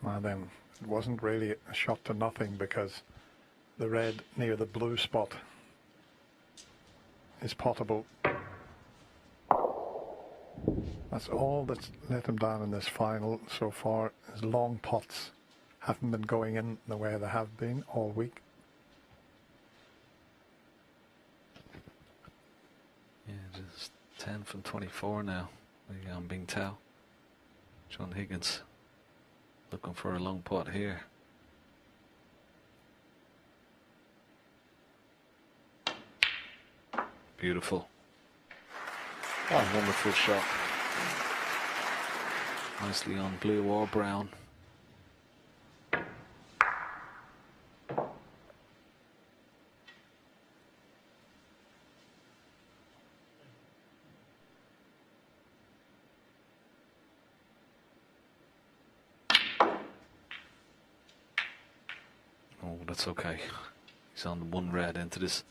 And then it wasn't really a shot to nothing because the red near the blue spot is potable. That's all that's let him down in this final so far. His long pots haven't been going in the way they have been all week. Yeah, just 10 from 24 now. On Bingtao. Jhon Higgins looking for a long pot here. Beautiful. Oh, wonderful shot. Nicely on blue or brown. Oh, that's okay. He's on the one red into this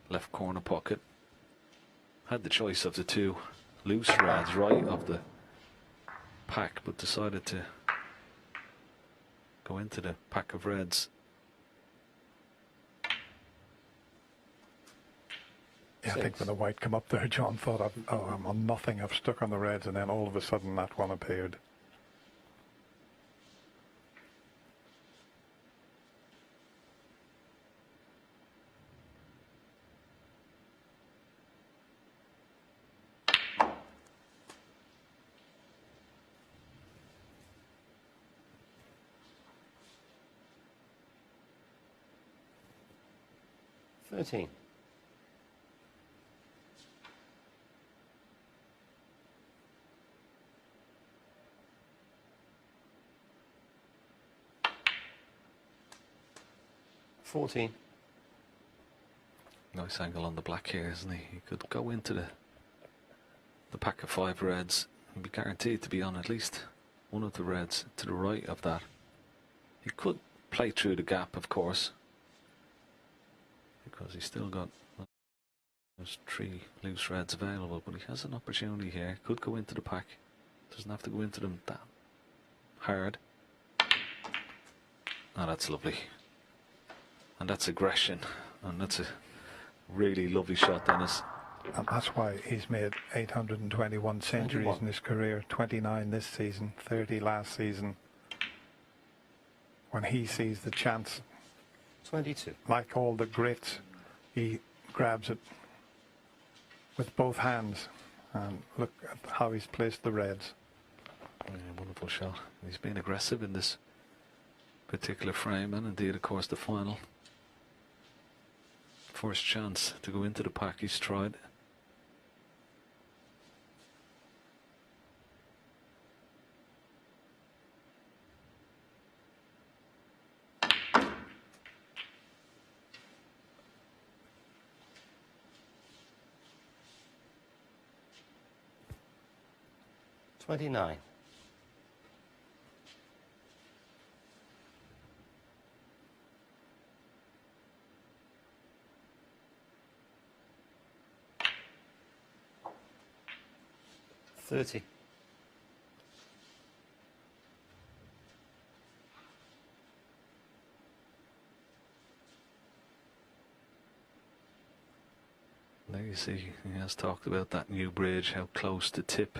left corner pocket. Had the choice of the two loose reds right of the pack, but decided to go into the pack of reds. Yeah, I think when the white come up there, John thought, oh, I'm on nothing, I've stuck on the reds, and then all of a sudden that one appeared. $13. $14. Nice angle on the black here, isn't he? He could go into the pack of 5 reds and be guaranteed to be on at least one of the reds to the right of that. He could play through the gap, of course, because he's still got those 3 loose reds available, but he has an opportunity here. Could go into the pack, doesn't have to go into them that hard. Oh, that's lovely. And that's aggression, and that's a really lovely shot, Dennis. And that's why he's made 821 centuries in his career, 29 this season, 30 last season. When he sees the chance, 22. Like all the greats, he grabs it with both hands, and look at how he's placed the reds. Yeah, wonderful shot. He's been aggressive in this particular frame, and indeed, of course, the final. First chance to go into the pack he's tried. $29. $30. There you see, he has talked about that new bridge, how close to tip.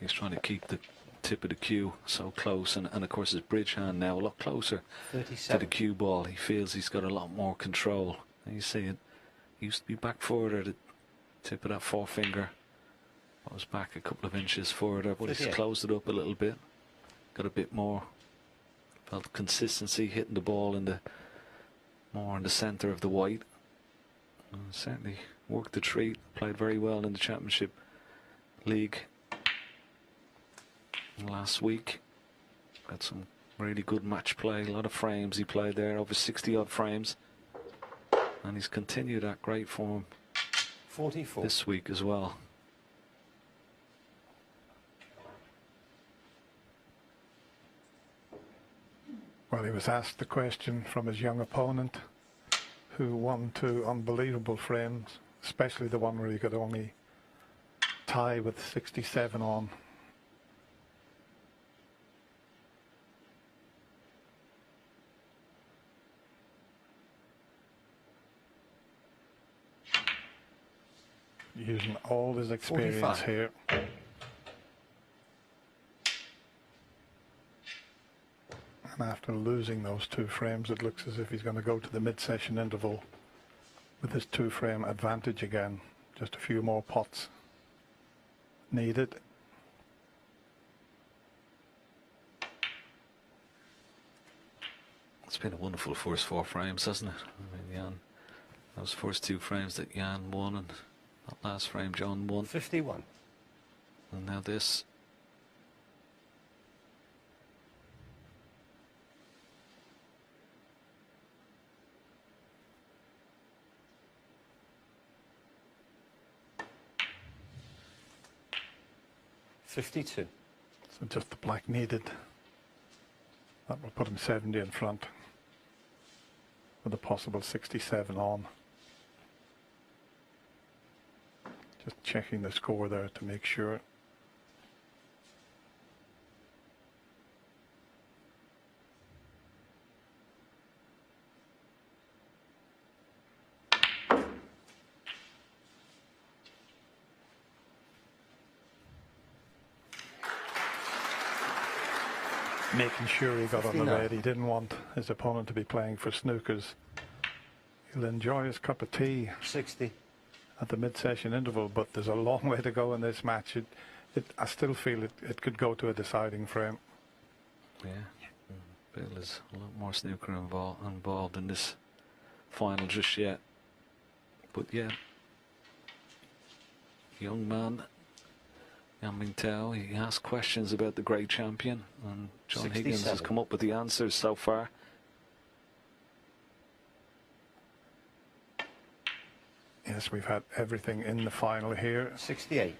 He's trying to keep the tip of the cue so close, and of course his bridge hand now a lot closer 37. to the cue ball. He feels he's got a lot more control. And you see it used to be back further, the tip of that forefinger was back a couple of inches further, but he's closed it up a little bit, got a bit more, felt consistency hitting the ball in the more in the centre of the white. Certainly worked the treat, played very well in the Championship League last week. Got some really good match play, a lot of frames he played there, over 60 odd frames, and he's continued that great form 44 this week as well. Well, he was asked the question from his young opponent, who won 2 unbelievable frames, especially the one where he could only tie with 67 on. Using all his experience 45. here. And after losing those 2 frames, it looks as if he's going to go to the mid-session interval with his 2-frame advantage again. Just a few more pots needed. It's been a wonderful first 4 frames, hasn't it? I mean, Jan, those first 2 frames that Jan won, and that last frame John won. 51. And now this. $52. So just the black needed. That will put him 70 in front with a possible 67 on. Just checking the score there to make sure. Making sure he got on the 59. red. He didn't want his opponent to be playing for snookers. He'll enjoy his cup of tea 60. at the mid-session interval, but there's a long way to go in this match. I still feel it could go to a deciding frame. Yeah, Bill is a lot more snooker involved in this final just yet. But yeah, young man, Yan Bingtao, he asked questions about the great champion, and Jhon Higgins has 67. come up with the answers so far. Yes, we've had everything in the final here. 68.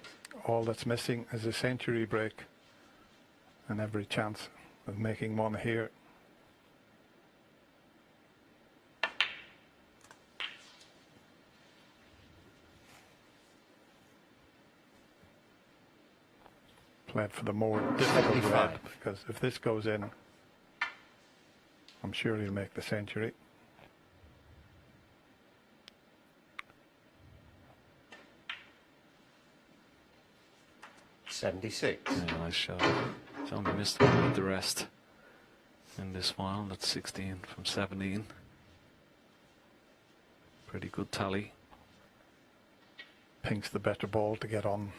All that's missing is a century break and every chance of making one here. Played for the more difficult 75. red, because if this goes in, I'm sure he'll make the century. $76. Yeah, nice shot. He's only missed one with the rest in this final. That's 16 from 17. Pretty good tally. Pink's the better ball to get on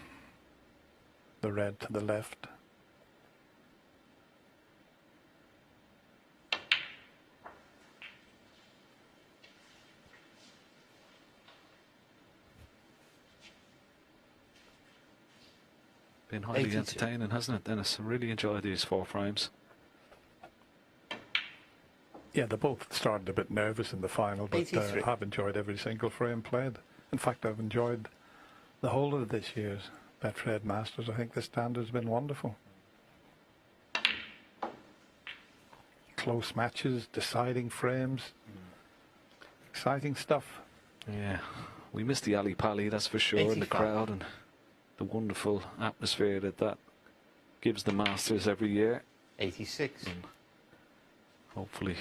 the red to the left. Been highly 82. entertaining, hasn't it, Dennis? I really enjoyed these 4 frames. Yeah, they both started a bit nervous in the final, but 83. I've enjoyed every single frame played. In fact, I've enjoyed the whole of this year's Betfred Masters. I think the standard's been wonderful. Close matches, deciding frames, exciting stuff. Yeah, we missed the Ali Pali, that's for sure, in the 85. crowd, and the wonderful atmosphere that gives the Masters every year. 86. And hopefully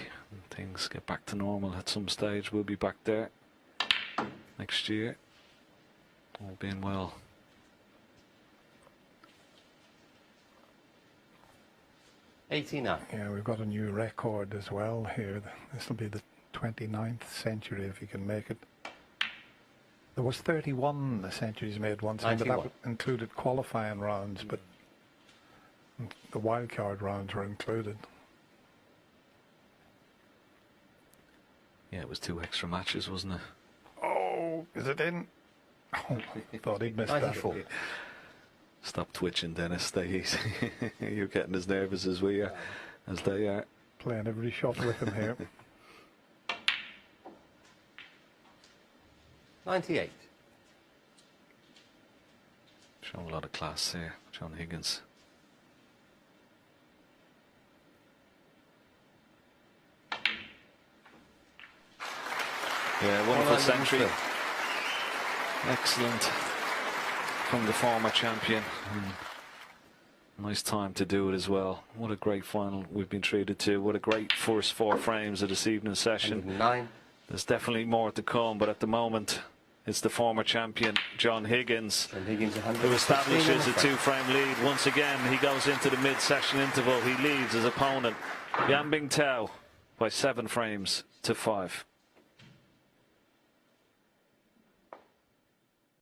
things get back to normal at some stage. We'll be back there next year, all being well. $89. Yeah, we've got a new record as well here. This will be the 29th century if you can make it. There was 31 centuries made once, but that 91. included qualifying rounds, but the wildcard rounds were included. Yeah, it was 2 extra matches, wasn't it? Oh, is it in? Oh, I thought he'd missed 94. that. Stop twitching, Dennis. Stay easy. You're getting as nervous as we are, as they are. Playing every shot with him here. 98. Showing a lot of class there, Jhon Higgins. Yeah, wonderful century. Excellent from the former champion. Nice time to do it as well. What a great final we've been treated to. What a great first 4 frames of this evening's session. 109. There's definitely more to come, but at the moment it's the former champion John Higgins John Higgins, who establishes a 2-frame lead. Once again he goes into the mid-session interval. He leads his opponent Bingtao by 7 frames to 5.